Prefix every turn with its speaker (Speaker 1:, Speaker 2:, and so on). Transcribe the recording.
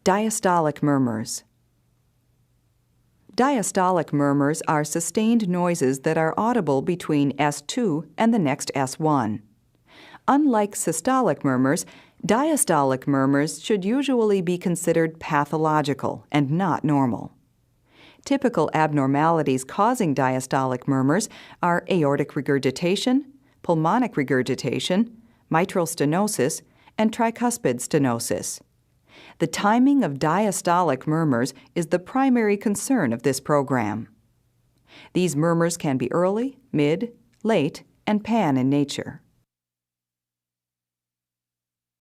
Speaker 1: Diastolic murmurs. Diastolic murmurs are sustained noises that are audible between S2 and the next S1. Unlike systolic murmurs, diastolic murmurs should usually be considered pathological and not normal. Typical abnormalities causing diastolic murmurs are aortic regurgitation, pulmonic regurgitation, mitral stenosis, and tricuspid stenosis. The timing of diastolic murmurs is the primary concern of this program. These murmurs can be early, mid, late, and pan in nature.